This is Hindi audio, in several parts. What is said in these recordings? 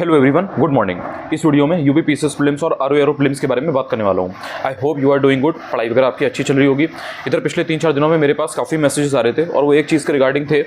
Hello everyone, good morning. इस वीडियो में यूपी पीसीएस प्रीलिम्स और आरओ एरो प्रीलिम्स के बारे में बात करने वाला हूँ। I hope you are doing good. पढ़ाई वगैरह आपकी अच्छी चल रही होगी। इधर पिछले 3-4 दिनों में मेरे पास काफ़ी मैसेजेस आ रहे थे और वो एक चीज़ के रिगार्डिंग थे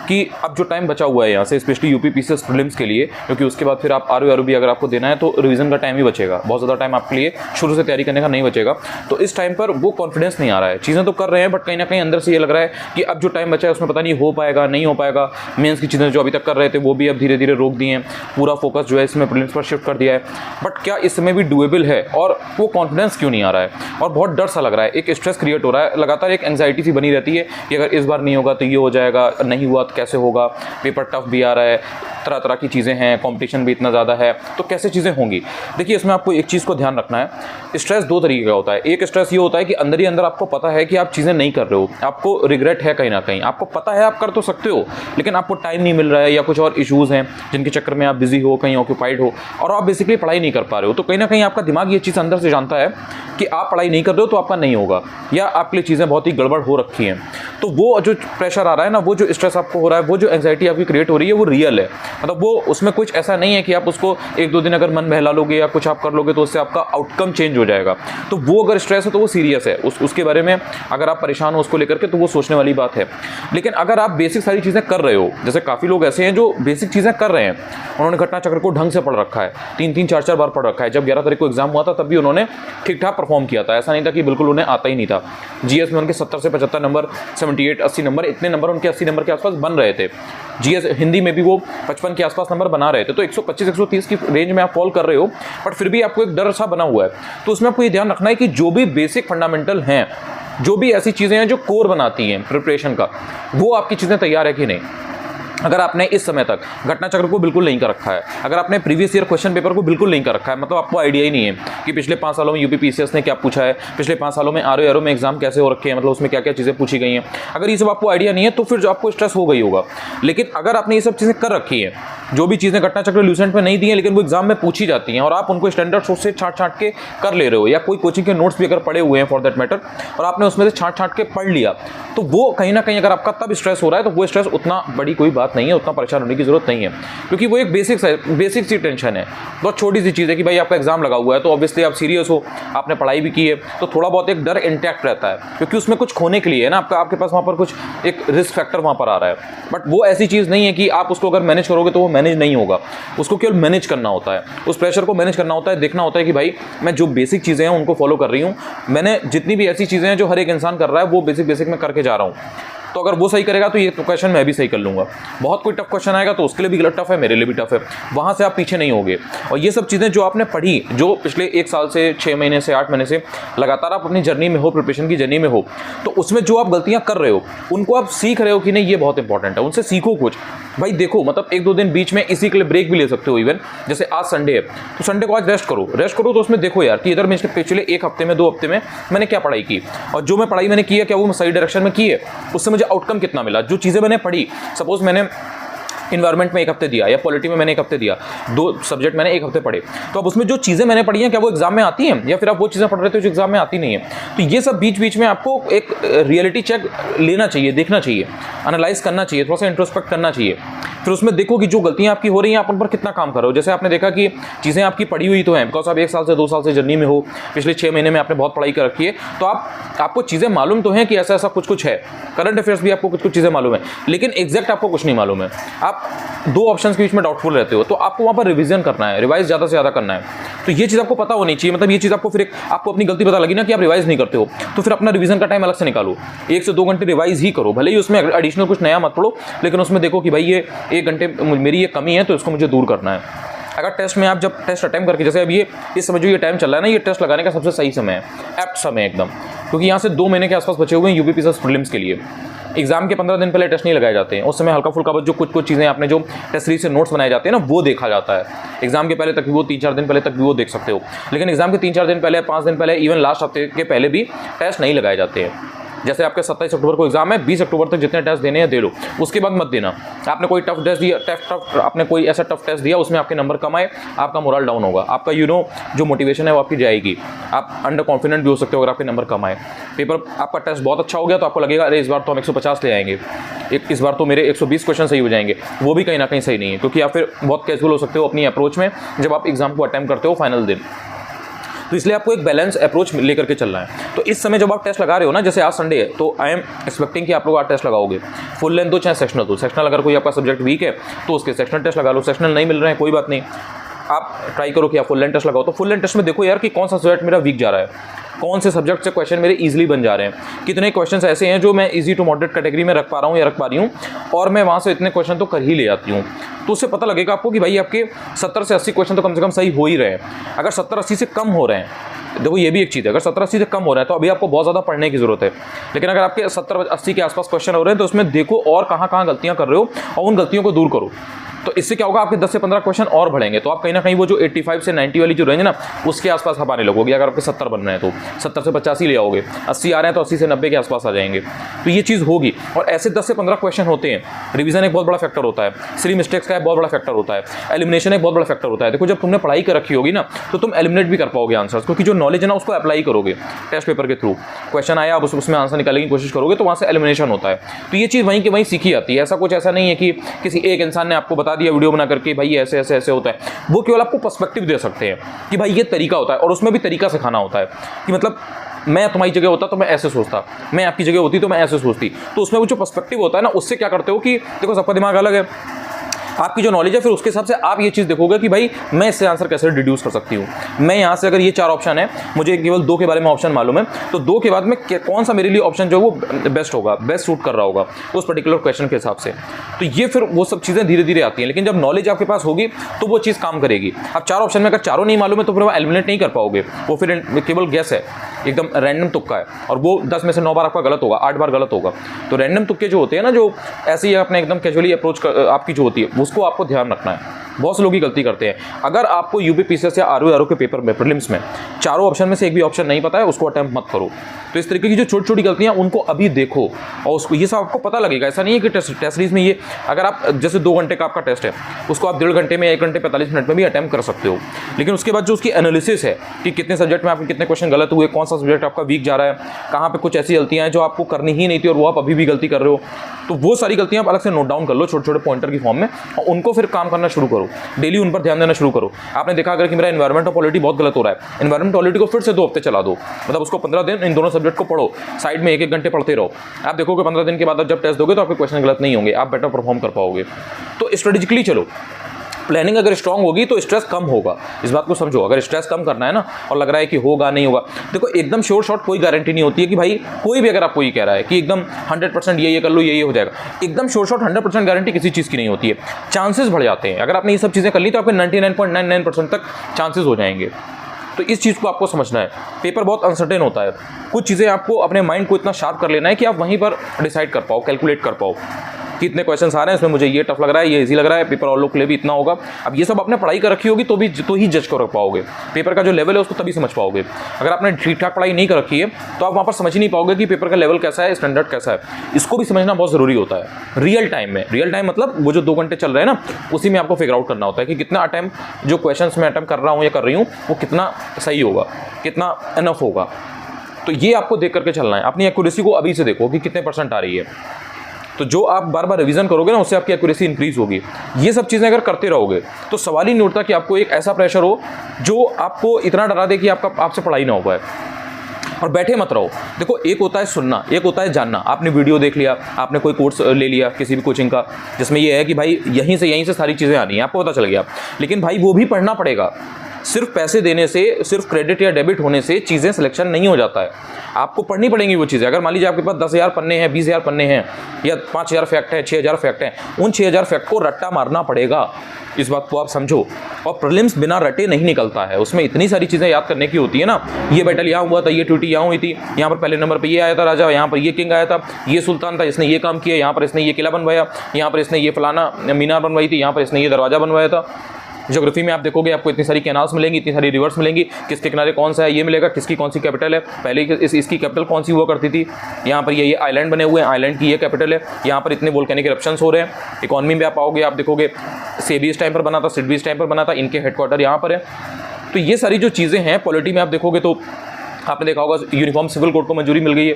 कि अब जो टाइम बचा हुआ है यहाँ से स्पेशली यूपी पीसीएस प्रीलिम्स के लिए, क्योंकि उसके बाद फिर आप आरओ एरो भी अगर आपको देना है तो रिवीजन का टाइम ही बचेगा, बहुत ज़्यादा टाइम आपके लिए शुरू से तैयारी करने का नहीं बचेगा। तो इस टाइम पर वो कॉन्फिडेंस नहीं आ रहा है। चीज़ें तो कर रहे हैं बट कहीं ना कहीं अंदर से ये लग रहा है कि अब जो टाइम बचा है उसमें पता नहीं हो पाएगा नहीं हो पाएगा। मेंस की चीज़ें जो अभी तक कर रहे थे वो भी अब धीरे धीरे रोक दी हैं, पूरा फोकस जो है इसमें प्रीलिम्स पर शिफ्ट कर दिया है। बट क्या इस समय भी डुएबल है और वो कॉन्फिडेंस क्यों नहीं आ रहा है और बहुत डर सा लग रहा है, एक स्ट्रेस क्रिएट हो रहा है, लगातार एक एंग्जाइटी सी बनी रहती है कि अगर इस बार नहीं होगा तो ये हो जाएगा, नहीं हुआ तो कैसे होगा, पेपर टफ भी आ रहा है, तरह तरह की चीज़ें हैं, कंपटीशन भी इतना ज़्यादा है, तो कैसे चीज़ें होंगी। देखिए इसमें आपको एक चीज़ को ध्यान रखना है, स्ट्रेस दो तरीके का होता है। एक स्ट्रेस ये होता है कि अंदर ही अंदर आपको पता है कि आप चीज़ें नहीं कर रहे हो, आपको रिग्रेट है कहीं ना कहीं, आपको पता है आप कर तो सकते हो लेकिन आपको टाइम नहीं मिल रहा है या कुछ और इश्यूज़ हैं जिनके चक्कर में आप बिजी हो, कहीं ऑक्यूपाइड हो और आप बेसिकली पढ़ाई नहीं कर पा रहे हो। तो कहीं ना कहीं आपका दिमाग ये चीज़ अंदर से जानता है कि आप पढ़ाई नहीं कर रहे हो तो आपका नहीं होगा या आपके लिए चीज़ें बहुत ही गड़बड़ हो रखी हैं। तो वो जो प्रेशर आ रहा है ना, वो जो स्ट्रेस आपको हो रहा है, वो जो एंग्जाइटी आपकी क्रिएट हो रही है वो रियल है। मतलब वो उसमें कुछ ऐसा नहीं है कि आप उसको 1-2 दिन अगर मन बहला लोगे या कुछ आप कर लोगे तो उससे आपका आउटकम चेंज हो जाएगा। तो वो अगर स्ट्रेस है तो वो सीरियस है, उसके बारे में अगर आप परेशान हो उसको लेकर के तो वो सोचने वाली बात है। लेकिन अगर आप बेसिक सारी चीज़ें कर रहे हो, जैसे काफ़ी लोग ऐसे हैं जो बेसिक चीज़ें कर रहे हैं, उन्होंने घटना चक्र को ढंग से पढ़ रखा है, 3-3, 4-4 बार पढ़ रखा है। जब 11 तारीख को एग्जाम हुआ था तब भी उन्होंने ठीक ठाक परफॉर्म किया था, ऐसा नहीं था कि बिल्कुल उन्हें आता ही नहीं था। जीएस में उनके 70 से 75 नंबर, 78-80 नंबर, इतने नंबर उनके 80 नंबर के आसपास बन रहे थे। जीएस हिंदी में भी वो 55 के आसपास नंबर बना रहे थे। तो 125-130 की रेंज में आप फॉल कर रहे हो बट फिर भी आपको एक डर सा बना हुआ है। तो उसमें आपको ये ध्यान रखना है कि जो भी बेसिक फंडामेंटल हैं, जो भी ऐसी चीज़ें हैं जो कोर बनाती हैं प्रिपरेशन का, वो आपकी चीज़ें तैयार है कि नहीं। अगर आपने इस समय तक घटना चक्र को बिल्कुल नहीं कर रखा है, अगर आपने प्रीवियस ईयर क्वेश्चन पेपर को बिल्कुल नहीं कर रखा है, मतलब आपको आइडिया ही नहीं है कि पिछले 5 सालों में यूपी पीसीएस ने क्या पूछा है, पिछले 5 सालों में आरओ एरो में एग्जाम कैसे हो रखे हैं, मतलब उसमें क्या क्या चीज़ें पूछी गई हैं, अगर ये सब आपको आइडिया नहीं है तो फिर जो आपको स्ट्रेस हो गई होगा। लेकिन अगर आपने ये सब चीज़ें कर रखी हैं, जो भी चीज़ें घटना चक्र ल्यूसेंट में नहीं दी हैं लेकिन वो एग्जाम में पूछी जाती हैं और आप उनको स्टैंडर्ड सोर्स से छाँट के कर ले रहे हो, या कोई कोचिंग के नोट्स भी अगर पड़े हुए हैं फॉर दैट मैटर और आपने उसमें से छाँट के पढ़ लिया, तो वो कहीं ना कहीं अगर आपका तब स्ट्रेस हो रहा है तो वो स्ट्रेस उतना बड़ी कोई बात नहीं है, उतना परेशान होने की जरूरत नहीं है, क्योंकि वो एक बेसिक सी टेंशन है, बहुत छोटी सी चीज़ है कि भाई आपका एग्जाम लगा हुआ है तो ऑब्वियसली आप सीरियस हो, आपने पढ़ाई भी की है, तो थोड़ा बहुत एक डर इंटैक्ट रहता है क्योंकि उसमें कुछ खोने के लिए है ना, आपके पास वहाँ पर कुछ एक रिस्क फैक्टर वहाँ पर आ रहा है। बट वो ऐसी चीज़ नहीं है कि आप उसको अगर मैनेज करोगे तो वो मैनेज नहीं होगा, उसको केवल मैनेज करना होता है, उस प्रेशर को मैनेज करना होता है, देखना होता है कि भाई मैं जो बेसिक चीज़ें हैं उनको फॉलो कर रही हूँ, मैंने जितनी भी ऐसी चीज़ें हैं जो हर एक इंसान कर रहा है वो बेसिक मैं करके जा रहा हूँ, तो अगर वो सही करेगा तो ये क्वेश्चन मैं भी सही कर लूँगा। बहुत कोई टफ क्वेश्चन आएगा तो उसके लिए भी गलत टफ है, मेरे लिए भी टफ है, वहाँ से आप पीछे नहीं होगे। और ये सब चीज़ें जो आपने पढ़ी, जो पिछले 1 साल से 6 महीने से 8 महीने से लगातार आप अपनी जर्नी में हो, प्रिपरेशन की जर्नी में हो, तो उसमें जो आप गलतियाँ कर रहे हो उनको आप सीख रहे हो कि नहीं, ये बहुत इंपॉर्टेंट है, उनसे सीखो कुछ। भाई देखो, मतलब 1-2 दिन बीच में इसी के लिए ब्रेक भी ले सकते हो। इवन जैसे आज संडे है तो संडे को आज रेस्ट करो तो उसमें देखो यार कि इधर मैं पिछले 1 हफ्ते में 2 हफ्ते में मैंने क्या पढ़ाई की और जो मैं पढ़ाई मैंने की है क्या वो सही डायरेक्शन में की है, उससे मुझे आउटकम कितना मिला। जो चीज़ें मैंने पढ़ी, सपोज मैंने इन्वायरमेंट में 1 हफ्ते दिया या पॉलिटी में मैंने 1 हफ्ते दिया, 2 सब्जेक्ट मैंने 1 हफ्ते पढ़े, तो अब उसमें जो चीज़ें मैंने पढ़ी हैं क्या वो एग्जाम में आती हैं या फिर आप वो चीज़ें पढ़ रहे थे जो एग्जाम में आती नहीं है। तो ये सब बीच में आपको एक रियलिटी चेक लेना चाहिए, देखना चाहिए, एनालाइज करना चाहिए, थोड़ा सा इंट्रोस्पेक्ट करना चाहिए। फिर उसमें देखो कि जो गलतियां आपकी हो रही हैं आप उन पर कितना काम कर रहे हो। जैसे आपने देखा कि चीज़ें आपकी पढ़ी हुई तो हैं, बिकॉज आप 1 साल से 2 साल से जर्नी में हो, पिछले 6 महीने में आपने बहुत पढ़ाई कर रखी है, तो आपको चीज़ें मालूम तो हैं कि ऐसा कुछ है, करंट अफेयर्स भी आपको कुछ चीज़ें मालूम है, लेकिन एग्जैक्ट आपको कुछ नहीं मालूम है। आप 2 ऑप्शंस के बीच में डाउटफुल रहते हो, तो आपको वहाँ पर रिवीजन करना है, रिवाइज ज़्यादा से ज़्यादा करना है। तो ये चीज़ आपको पता होनी चाहिए, मतलब ये चीज़ आपको फिर आपको अपनी गलती पता लगी ना कि आप रिवाइज नहीं करते हो, तो फिर अपना रिवीजन का टाइम अलग से निकालो, 1 से 2 घंटे रिवाइज ही करो, भले ही उसमें एडिशनल कुछ नया मत पढ़ो, लेकिन उसमें देखो कि भाई ये 1 घंटे मेरी ये कमी है तो इसको मुझे दूर करना है। अगर टेस्ट में आप जब टेस्ट अटेम्प्ट करके, जैसे अब ये इस समय जो ये टाइम चल रहा है ना, ये टेस्ट लगाने का सबसे सही समय है, एप्ट समय एकदम, क्योंकि यहाँ से 2 महीने के आसपास बचे हुए हैं यूपी पीसीएस प्रीलिम्स के लिए। एग्जाम के 15 दिन पहले टेस्ट नहीं लगाए जाते हैं, उस समय हल्का फुल्का जो कुछ चीज़ें आपने जो टेस्ट सीरीज से नोट्स बनाए जाते हैं ना वो देखा जाता है। एग्जाम के पहले तक भी वो 3-4 दिन पहले तक भी वो देख सकते हो, लेकिन एग्जाम के 3-4 दिन पहले, 5 दिन पहले, इवन लास्ट हफ्ते के पहले भी टेस्ट नहीं लगाए जाते हैं। जैसे आपके 27 अक्टूबर को एग्जाम है, 20 अक्टूबर तक जितने टेस्ट देने हैं दे लो, उसके बाद मत देना। आपने कोई टफ टेस्ट दिया, आपने कोई ऐसा टफ टेस्ट दिया उसमें आपके नंबर कम आए, आपका मोरल डाउन होगा, आपका जो मोटिवेशन है वो आपकी जाएगी, आप अंडर कॉन्फिडेंट भी हो सकते हो अगर आपके नंबर कम आए। पेपर आपका टेस्ट बहुत अच्छा हो गया तो आपको लगेगा अरे इस बार तो हम 150 ले आएंगे, इस बार तो मेरे 120 क्वेश्चन सही हो जाएंगे। वो भी कहीं ना कहीं सही नहीं है, क्योंकि आप फिर बहुत कैजुअल हो सकते हो अपनी अप्रोच में जब आप एग्जाम को अटेम्प्ट करते हो फाइनल दिन। तो इसलिए आपको एक बैलेंस अप्रोच लेकर के चलना है। तो इस समय जब आप टेस्ट लगा रहे हो ना, जैसे आज संडे है तो आई एम एक्सपेक्टिंग कि आप लोग आज टेस्ट लगाओगे, फुल लेंथ दो चाहे सेक्शनल दो। सेक्शनल अगर कोई आपका सब्जेक्ट वीक है तो उसके सेक्शनल टेस्ट लगा लो, सेक्शनल नहीं मिल रहे हैं कोई बात नहीं, आप ट्राई करो कि आप फुल लेंथ टेस्ट लगाओ। तो फुल लेंथ टेस्ट में देखो यार कि कौन सा सब्जेक्ट मेरा वीक जा रहा है, कौन से सब्जेक्ट से क्वेश्चन मेरे इजीली बन जा रहे हैं, कितने क्वेश्चंस ऐसे हैं जो मैं इजी टू मॉडरेट कैटेगरी में रख पा रहा हूँ या रख पा रही हूँ, और मैं वहाँ से इतने क्वेश्चन तो कर ही ले आती हूँ। तो उससे पता लगेगा आपको कि भाई आपके 70 से 80 क्वेश्चन तो कम से कम सही हो ही रहे हैं। अगर 70-80 से कम हो रहे हैं, देखो ये भी एक चीज़ है, अगर 70-80 से कम हो रहा है तो अभी आपको बहुत ज़्यादा पढ़ने की ज़रूरत है। लेकिन अगर आपके 70-80 के आसपास क्वेश्चन हो रहे हैं तो उसमें देखो और कहाँ गलतियाँ कर रहे हो और उन गलतियों को दूर करो। तो इससे क्या होगा, आपके 10 से 15 क्वेश्चन और बढ़ेंगे, तो आप कहीं ना कहीं वो जो 85 से 90 वाली जो रेंज है ना उसके आसपास आप आने लगोगे। अगर आपके 70 बन रहे हैं तो 70 से 85 ले आओगे, 80 आ रहे हैं तो 80 से 90 के आसपास आ जाएंगे। तो ये चीज़ होगी। और ऐसे 10 से 15 क्वेश्चन होते हैं। रिवीजन एक बहुत बड़ा फैक्टर होता है, सिली मिस्टेक्स का एक बहुत बड़ा फैक्टर होता है, एलिमिनेशन एक बहुत बड़ा फैक्टर होता है। देखो जब तुमने पढ़ाई कर रखी होगी ना तो तुम एलिमिनेट भी कर पाओगे आंसर्स, क्योंकि जो नॉलेज है ना उसको अप्लाई करोगे टेस्ट पेपर के थ्रू। क्वेश्चन आया, आप उसमें आंसर निकालने की कोशिश करोगे तो वहाँ से एलिमिनेशन होता है। तो ये चीज़ वहीं की वहीं सीखी जाती है। ऐसा नहीं है कि किसी एक इंसान ने आपको बता दिया वीडियो बना करके भाई ऐसे ऐसे ऐसे होता है। वो केवल आपको पर्सपेक्टिव दे सकते हैं कि भाई ये तरीका होता है, और उसमें भी तरीका सिखाना होता है कि मतलब मैं तुम्हारी जगह होता तो मैं ऐसे सोचता, मैं आपकी जगह होती तो मैं ऐसे सोचती। तो उसमें वो जो पर्सपेक्टिव होता है ना, उससे क्या करते हो कि देखो सबका दिमाग अलग है, आपकी जो नॉलेज है फिर उसके हिसाब से आप ये चीज़ देखोगे कि भाई मैं इससे आंसर कैसे डिड्यूस कर सकती हूँ। मैं यहाँ से अगर ये 4 ऑप्शन है, मुझे केवल 2 के बारे में ऑप्शन मालूम है, तो 2 के बाद में कौन सा मेरे लिए ऑप्शन जो है वो बेस्ट होगा, बेस्ट सूट कर रहा होगा उस पर्टिकुलर क्वेश्चन के हिसाब से। तो ये फिर वो सब चीज़ें धीरे धीरे आती हैं। लेकिन जब नॉलेज आपके पास होगी तो वो चीज़ काम करेगी। अब 4 ऑप्शन में अगर चारों नहीं मालूम है तो फिर वो एलिमिनेट नहीं कर पाओगे, वो फिर केवल गैस है, एकदम रैंडम तुक्का है, और वो 10 में से 9 बार आपका गलत होगा, 8 बार गलत होगा। तो रैंडम तुक्के जो होते हैं ना, जो ऐसे ही अपने एकदम कैजुअली अप्रोच आपकी जो होती है उसको आपको ध्यान रखना है। बहुत से लोग ही गलती करते हैं। अगर आपको यूपी पीसीएस या आरओ के पेपर में प्रीलिम्स में चारों ऑप्शन में से एक भी ऑप्शन नहीं पता है, उसको अटेम्प्ट मत करो। तो इस तरीके की जो छोटी छोटी गलतियां उनको अभी देखो और उसको ये सब आपको पता लगेगा। ऐसा नहीं है कि टेस्ट सीरीज में ये अगर आप जैसे 2 घंटे का आपका टेस्ट है उसको आप 1.5 घंटे में 1 घंटे 45 मिनट में भी अटेम्प्ट कर सकते हो। लेकिन उसके बाद जो उसकी एनालिसिस है कि कितने सब्जेक्ट में आपके कितने क्वेश्चन गलत हुए, कौन सा सब्जेक्ट आपका वीक जा रहा है, कहाँ पे कुछ ऐसी गलतियाँ हैं जो आपको करनी ही नहीं थी और वो आप अभी भी गलती कर रहे हो, तो वो सारी गलतियाँ आप अलग से नोट डाउन कर लो छोटे छोटे पॉइंटर की फॉर्म में और उनको फिर काम करना शुरू करो। डेली उन पर ध्यान देना शुरू करो। आपने देखा अगर कि मेरा एनवायरमेंट और पॉलिटी बहुत गलत हो रहा है, एनवायरमेंट पॉलिटी को फिर से 2 हफ्ते चला दो, मतलब उसको 15 दिन इन दोनों सब्जेक्ट को पढ़ो, साइड में 1-1 घंटे पढ़ते रहो। आप देखोगे 15 दिन के बाद जब टेस्ट दोगे तो आपके क्वेश्चन गलत नहीं होंगे, आप बेटर परफॉर्म कर पाओगे। तो स्ट्रेटेजिकली चलो। प्लानिंग अगर स्ट्रांग होगी तो स्ट्रेस कम होगा, इस बात को समझो। अगर स्ट्रेस कम करना है ना और लग रहा है कि होगा नहीं होगा, देखो एकदम श्योर शॉट कोई गारंटी नहीं होती है कि भाई कोई भी अगर आपको ये कह रहा है कि एकदम 100% ये कर लो ये हो जाएगा, एकदम श्योर शॉट 100% गारंटी किसी चीज़ की नहीं होती है। चांसेस बढ़ जाते हैं। अगर आपने ये सब चीज़ें कर ली तो आपके 99.99% तक चांसेस हो जाएंगे। तो इस चीज़ को आपको समझना है। पेपर बहुत अनसर्टेन होता है, कुछ चीज़ें आपको अपने माइंड को इतना शार्प कर लेना है कि आप वहीं पर डिसाइड कर पाओ, कैलकुलेट कर पाओ कि इतने क्वेश्चन आ रहे हैं, इसमें मुझे ये टफ लग रहा है, ये इजी लग रहा है, पेपर और लोग के लिए भी इतना होगा। अब ये सब आपने पढ़ाई कर रखी होगी तो ही जज कर पाओगे पेपर का जो लेवल है, उसको तभी समझ पाओगे। अगर आपने ठीक ठाक पढ़ाई नहीं कर रखी है तो आप वहाँ पर समझ ही नहीं पाओगे कि पेपर का लेवल कैसा है, स्टैंडर्ड कैसा है। इसको भी समझना बहुत ज़रूरी होता है रियल टाइम में। रियल टाइम मतलब वो जो 2 घंटे चल रहे हैं ना, उसी में आपको फिगर आउट करना होता है कि कितना अटेम्प्ट जो क्वेश्चन मैं अटेम्प्ट कर रहा हूँ या कर रही हूँ वो कितना सही होगा, कितना इनफ होगा। तो ये आपको देख करके चलना है। अपनी एक्यूरेसी को अभी से देखो कि कितने % आ रही है। तो जो आप बार बार रिवीजन करोगे ना, उससे आपकी एक्यूरेसी इंक्रीज होगी। ये सब चीज़ें अगर करते रहोगे तो सवाल ही नहीं उठता कि आपको एक ऐसा प्रेशर हो जो आपको इतना डरा दे कि आपसे पढ़ाई ना हो पाए। और बैठे मत रहो। देखो एक होता है सुनना, एक होता है जानना। आपने वीडियो देख लिया, आपने कोई कोर्स ले लिया किसी भी कोचिंग का, जिसमें ये है कि भाई यहीं से सारी चीज़ें आनी है, आपको पता चल गया। लेकिन भाई वो भी पढ़ना पड़ेगा। सिर्फ पैसे देने से, सिर्फ क्रेडिट या डेबिट होने से चीज़ें सिलेक्शन नहीं हो जाता है। आपको पढ़नी पड़ेंगी वो चीज़ें। अगर मान लीजिए आपके पास 10,000 पन्ने हैं, 20,000 पन्ने हैं या 5,000 फैक्ट है, 6,000 फैक्ट हैं, उन 6,000 फैक्ट को रट्टा मारना पड़ेगा। इस बात को आप समझो। और प्रीलिम्स बिना रटे नहीं निकलता है, उसमें इतनी सारी चीज़ें याद करने की होती है ना। ये बैटल यहाँ हुआ था, ये ट्यूटी यहाँ हुई थी, यहाँ पर पहले नंबर पर ये आया था राजा, यहाँ पर ये किंग आया था, ये सुल्तान था, इसने ये काम किया, यहाँ पर इसने ये किला बनवाया, यहाँ पर इसने ये फलाना मीनार बनवाई थी, यहाँ पर इसने ये दरवाज़ा बनवाया था। ज्योग्राफी में आप देखोगे आपको इतनी सारी कैनाल्स मिलेंगी, इतनी सारी रिवर्स मिलेंगी, किसके किनारे कौन सा है ये मिलेगा, किसकी कौन सी कैपिटल है, पहले इसकी कैपिटल कौन सी हुआ करती थी, यहाँ पर ये आइलैंड बने हुए हैं, आइलैंड की ये कैपिटल है, यहाँ पर इतने वोल्केनिक इरप्शंस हो रहे हैं। इकॉनमी में आप आओगे, आप देखोगे सेबी इस टाइम पर बना था, सिडबी इस टाइम पर बना था, इनके हेडक्वार्टर यहाँ पर है। तो ये सारी जो चीज़ें हैं, पॉलिटी में आप देखोगे तो आपने देखा होगा यूनिफॉर्म सिविल कोड को मंजूरी मिल गई है।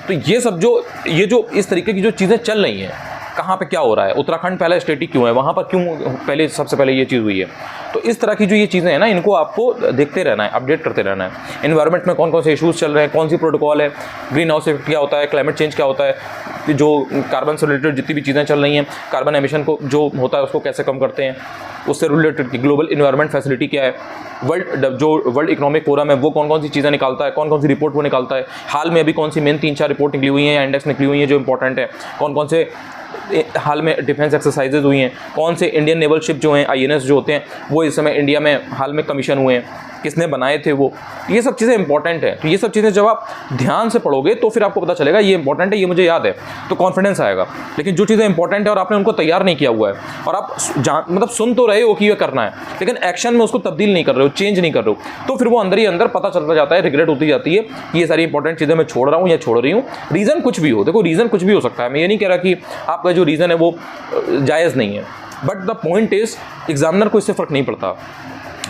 तो ये सब ये जो इस तरीके की जो चीज़ें चल रही हैं, कहाँ पे क्या हो रहा है, उत्तराखंड पहला स्टेट ही क्यों है, वहाँ पर क्यों पहले सबसे पहले ये चीज़ हुई है। तो इस तरह की जो ये चीज़ें हैं ना, इनको आपको देखते रहना है, अपडेट करते रहना है। एनवायरनमेंट में कौन कौन से इशूज़ चल रहे हैं, कौन सी प्रोटोकॉल है, ग्रीन हाउस इफेक्ट क्या होता है, क्लाइमेट चेंज क्या होता है, जो कार्बन से रिलेटेड जितनी भी चीज़ें चल रही हैं, कार्बन एमिशन को जो होता है उसको कैसे कम करते हैं, उससे रिलेटेड ग्लोबल इन्वायरमेंट फैसिलिटी क्या है, वर्ल्ड इकोनॉमिक फोरम है वो कौन कौन सी चीज़ें निकालता है, कौन कौन सी रिपोर्ट वो निकालता है, हाल में अभी कौन सी मेन 3-4 रिपोर्ट निकली हुई हैं या इंडेक्स निकली हुई हैं जो इंपॉर्टेंट है, कौन कौन से हाल में डिफेंस एक्सरसाइजेज हुई हैं, कौन से इंडियन नेवल शिप जो हैं INS जो होते हैं वो इस समय इंडिया में हाल में कमीशन हुए हैं, किसने बनाए थे वो, ये सब चीज़ें इंपॉर्टेंट है। तो ये सब चीज़ें जब आप ध्यान से पढ़ोगे तो फिर आपको पता चलेगा ये इंपॉर्टेंट है, ये मुझे याद है, तो कॉन्फिडेंस आएगा। लेकिन जो चीज़ें इंपॉर्टेंट है और आपने उनको तैयार नहीं किया हुआ है और आप मतलब सुन तो रहे हो कि ये करना है, लेकिन एक्शन में उसको तब्दील नहीं कर रहे हो, चेंज नहीं कर रहे हो, तो फिर वो अंदर ही अंदर पता चलता जाता है, रिग्रेट होती जाती है कि ये सारी इंपॉर्टेंट चीज़ें मैं छोड़ रहा हूँ या छोड़ रही हूँ। रीज़न कुछ भी हो, देखो रीज़न कुछ भी हो सकता है, मैं ये नहीं कह रहा कि आपका जो रीज़न है वो जायज़ नहीं है, but the point is examiner को इससे फ़र्क नहीं पड़ता,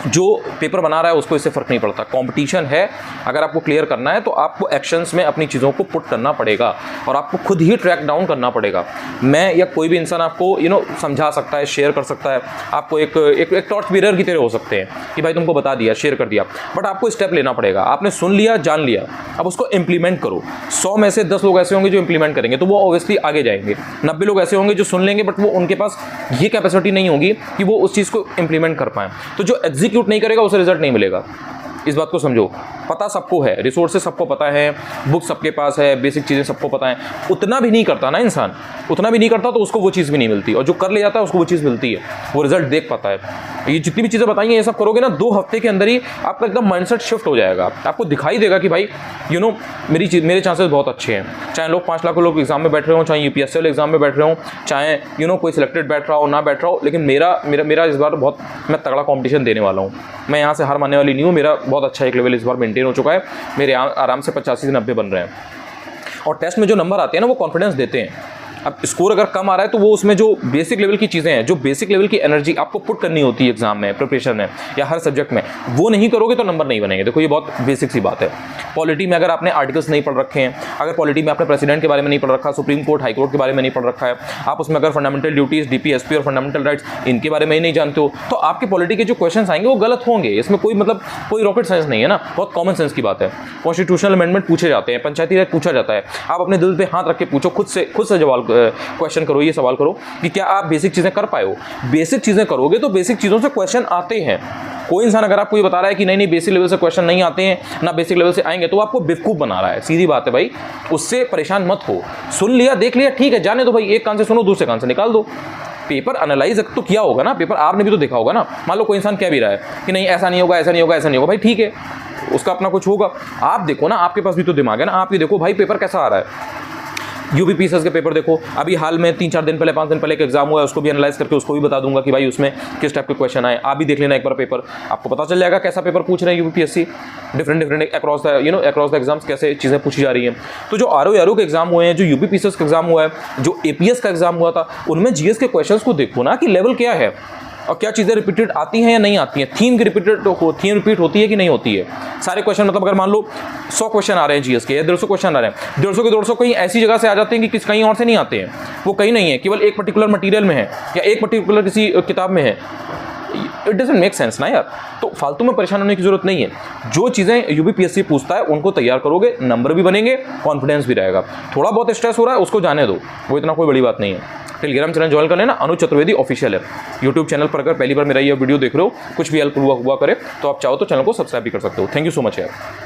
जो पेपर बना रहा है उसको इससे फ़र्क नहीं पड़ता। कंपटीशन है, अगर आपको क्लियर करना है तो आपको एक्शंस में अपनी चीज़ों को पुट करना पड़ेगा और आपको खुद ही ट्रैक डाउन करना पड़ेगा। मैं या कोई भी इंसान आपको समझा सकता है, शेयर कर सकता है, आपको एक टॉर्च बीरर की तरह हो सकते हैं कि भाई तुमको बता दिया, शेयर कर दिया, बट आपको स्टेप लेना पड़ेगा। आपने सुन लिया, जान लिया, अब उसको इम्प्लीमेंट करो। 100 में से 10 लोग ऐसे होंगे जो इम्प्लीमेंट करेंगे तो वो ऑब्वियसली आगे जाएंगे, 90 लोग ऐसे होंगे जो सुन लेंगे बट वो उनके पास ये कैपेसिटी नहीं होगी कि वो उस चीज़ को इम्प्लीमेंट कर पाएँ। तो जो एग्जीक्यूट नहीं करेगा उसे रिजल्ट नहीं मिलेगा, इस बात को समझो। पता सबको है, रिसोर्सेज सबको पता है, बुक सबके पास है, बेसिक चीज़ें सबको पता है, उतना भी नहीं करता ना इंसान, उतना भी नहीं करता तो उसको वो चीज़ भी नहीं मिलती, और जो कर ले जाता है उसको वो चीज़ मिलती है, वो रिजल्ट देख पाता है। ये जितनी भी चीज़ें बताई हैं ये सब करोगे ना, 2 हफ्ते के अंदर ही आपका एकदम माइंडसेट शिफ्ट हो जाएगा। आपको दिखाई देगा कि भाई मेरे चांसेस बहुत अच्छे हैं, चाहे लोग 5 लाख लोग एग्जाम में बैठ रहे हो, चाहे UPSC वाले एग्जाम में बैठ रहे हो, चाहे कोई सिलेक्टेड बैठ रहा हो ना बैठ रहा हो, लेकिन मेरा इस बार बहुत मैं तगड़ा कॉम्पिटिशन देने वाला हूँ। मैं यहाँ से हार मानने वाली नहीं हूँ, मेरा बहुत अच्छा एक लेवल इस बार मेंटेन हो चुका है, मेरे आराम से 85 से 90 बन रहे हैं। और टेस्ट में जो नंबर आते हैं ना वो कॉन्फिडेंस देते हैं। अब स्कोर अगर कम आ रहा है तो वो उसमें जो बेसिक लेवल की चीज़ें हैं, जो बेसिक लेवल की एनर्जी आपको पुट करनी होती है एग्जाम में, प्रिपरेशन में या हर सब्जेक्ट में, वो नहीं करोगे तो नंबर नहीं बनेंगे। देखो ये बहुत बेसिक सी बात है। पॉलिटी में अगर आपने आर्टिकल्स नहीं पढ़ रखे हैं, अगर पॉलिटी में आपने प्रेसिडेंट के बारे में नहीं पढ़ रखा, सुप्रीम कोर्ट हाई कोर्ट के बारे में नहीं पढ़ रखा है, आप उसमें अगर फंडामेंटल ड्यूटीज़, DPSP और फंडामेंटल राइट्स इनके बारे में ही नहीं जानते हो, तो आपके पॉलिटी के जो क्वेश्चन आएंगे वो गलत होंगे। इसमें कोई रॉकेट साइंस नहीं है ना, बहुत कॉमन सेंस की बात है। कॉन्स्टिट्यूशनल अमेंडमेंट पूछे जाते हैं, पंचायती राज पूछा जाता है, आप अपने दिल पे हाथ रख के पूछो, खुद से जवाब क्वेश्चन करो, ये सवाल करो कि क्या आप बेसिक चीज़ें कर पाए हो। बेसिक चीज़ें करोगे तो बेसिक चीज़ों से क्वेश्चन आते हैं। कोई इंसान अगर आपको ये बता रहा है कि नहीं बेसिक लेवल से क्वेश्चन नहीं आते हैं, ना बेसिक लेवल से आएंगे, तो आपको बेवकूफ़ बना रहा है। सीधी बात है भाई, उससे परेशान मत हो। सुन लिया, देख लिया, ठीक है, जाने दो भाई, एक कान से सुनो, दूसरे कान से निकाल दो। पेपर एनालाइज तो किया होगा ना, पेपर आपने भी तो देखा होगा ना। मान लो कोई इंसान कह भी रहा है कि नहीं ऐसा नहीं होगा, ऐसा नहीं होगा, ऐसा नहीं होगा, भाई ठीक है, उसका अपना कुछ होगा। आप देखो ना, आपके पास भी तो दिमाग है ना, आप ये देखो भाई पेपर कैसा आ रहा है। UPPSS के पेपर देखो, अभी हाल में 3-4 दिन पहले, 5 दिन पहले एक एग्जाम हुआ है, उसको भी एनालाइज करके उसको भी बता दूंगा कि भाई उसमें किस टाइप के क्वेश्चन आए। आप भी देख लेना एक बार पेपर, आपको पता चल जाएगा कैसा पेपर पूछ रहे हैं UPSC, different across the exams कैसे चीज़ें पूछी जा रही हैं। तो जो RO के एग्जाम हुए हैं, जो UPPSS का एग्जाम हुआ है, जो APS का एग्जाम हुआ था, उनमें GS के क्वेश्चन को देखो ना कि लेवल क्या है और क्या चीज़ें रिपीटेड आती हैं या नहीं आती हैं, थीम की थीम रिपीट होती है कि नहीं होती है। सारे क्वेश्चन मतलब अगर मान लो 100 क्वेश्चन आ रहे हैं GS के या 150 क्वेश्चन आ रहे हैं, 150 के 150 कहीं ऐसी जगह से आ जाते हैं कि कहीं और से नहीं आते हैं, वो कहीं नहीं है, केवल एक पर्टिकुलर मटीरियल में है या एक पर्टिकुलर किसी किताब में है। इट डजंट मेक सेंस ना यार। तो फालतू में परेशान होने की जरूरत नहीं है। जो चीज़ें UPSC पूछता है उनको तैयार करोगे, नंबर भी बनेंगे, कॉन्फिडेंस भी रहेगा। थोड़ा बहुत स्ट्रेस हो रहा है उसको जाने दो, वो इतना कोई बड़ी बात नहीं है। टेलीग्राम चैनल ज्वाइन कर लेना, अनुज चतुर्वेदी ऑफिशियल है। यूट्यूब चैनल पर अगर पहली बार मेरा ये वीडियो देख रहे हो, कुछ भी हेल्प हुआ करे तो आप चाहो तो चैनल को सब्सक्राइब भी कर सकते हो। थैंक यू सो मच यार।